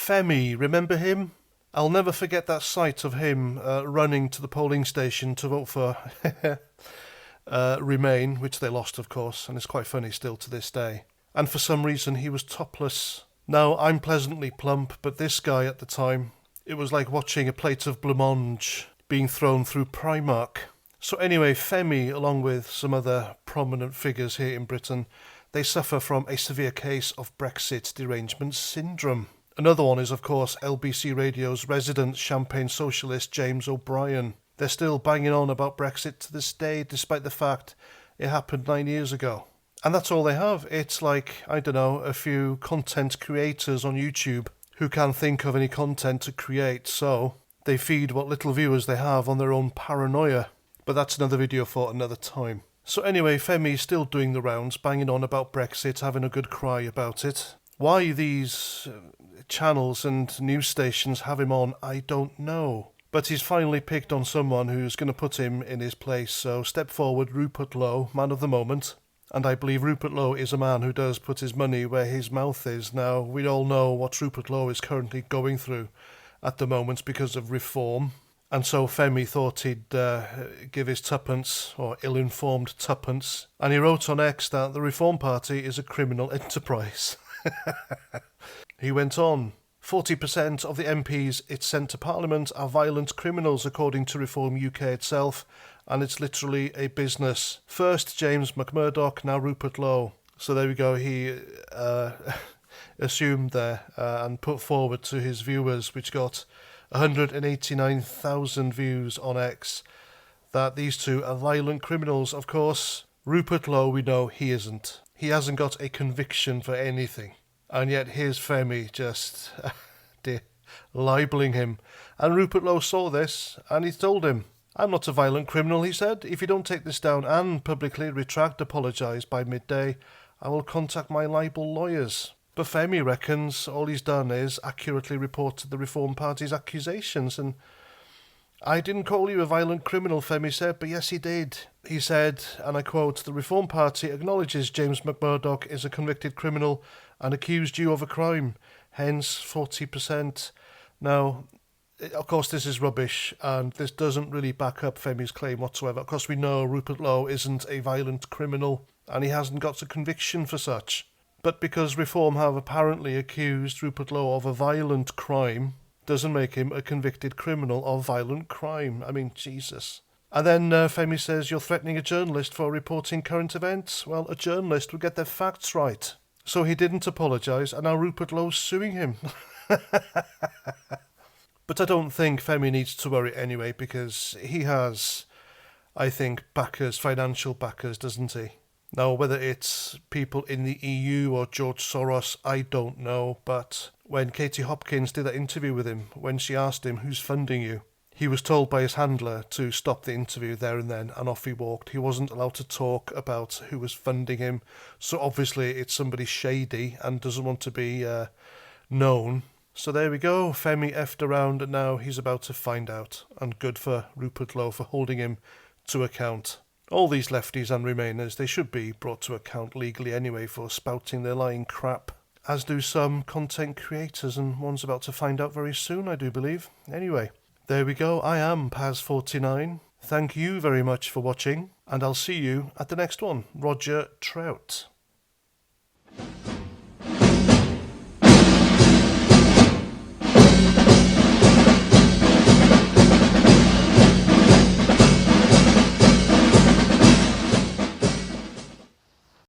Femi, remember him? I'll never forget that sight of him running to the polling station to vote for Remain, which they lost, of course, and it's quite funny still to this day. And for some reason, he was topless. Now, I'm pleasantly plump, but this guy at the time, it was like watching a plate of blancmange being thrown through Primark. So anyway, Femi, along with some other prominent figures here in Britain, they suffer from a severe case of Brexit derangement syndrome. Another one is, of course, LBC Radio's resident champagne socialist James O'Brien. They're still banging on about Brexit to this day, despite the fact it happened 9 years ago. And that's all they have. It's like, I don't know, a few content creators on YouTube who can't think of any content to create, so they feed what little viewers they have on their own paranoia. But that's another video for another time. So anyway, Femi's still doing the rounds, banging on about Brexit, having a good cry about it. Why these channels and news stations have him on, I don't know. But he's finally picked on someone who's going to put him in his place. So step forward, Rupert Lowe, man of the moment. And I believe Rupert Lowe is a man who does put his money where his mouth is. Now, we all know what Rupert Lowe is currently going through at the moment because of reform. And so Femi thought he'd give his tuppence, or ill-informed tuppence. And he wrote on X that the Reform Party is a criminal enterprise. He went on, 40% of the MPs it sent to Parliament are violent criminals according to Reform UK itself, and it's literally a business. First James McMurdoch, now Rupert Lowe. So there we go, he assumed there and put forward to his viewers, which got 189,000 views on X, that these two are violent criminals. Of course, Rupert Lowe, we know he isn't. He hasn't got a conviction for anything. And yet here's Femi just libelling him. And Rupert Lowe saw this and he told him, "I'm not a violent criminal," he said. "If you don't take this down and publicly apologise by midday, I will contact my libel lawyers." But Femi reckons all he's done is accurately reported the Reform Party's accusations. And "I didn't call you a violent criminal," Femi said, "but yes, he did." He said, and I quote, "The Reform Party acknowledges James McMurdoch is a convicted criminal and accused you of a crime, hence 40%. Now, of course, this is rubbish, and this doesn't really back up Femi's claim whatsoever. Of course, we know Rupert Lowe isn't a violent criminal, and he hasn't got a conviction for such. But because Reform have apparently accused Rupert Lowe of a violent crime, doesn't make him a convicted criminal of violent crime. I mean, Jesus. And then Femi says, "You're threatening a journalist for reporting current events." Well, a journalist would get their facts right. So he didn't apologise, and now Rupert Lowe's suing him. But I don't think Femi needs to worry anyway, because he has, I think, backers, financial backers, doesn't he? Now, whether it's people in the EU or George Soros, I don't know. But when Katie Hopkins did that interview with him, when she asked him, "Who's funding you?" he was told by his handler to stop the interview there and then, and off he walked. He wasn't allowed to talk about who was funding him. So obviously it's somebody shady and doesn't want to be known. So there we go. Femi effed around and now he's about to find out. And good for Rupert Lowe for holding him to account. All these lefties and Remainers, they should be brought to account legally anyway for spouting their lying crap. As do some content creators, and one's about to find out very soon, I do believe. Anyway, there we go. I am Paz49. Thank you very much for watching, and I'll see you at the next one. Roger Trout.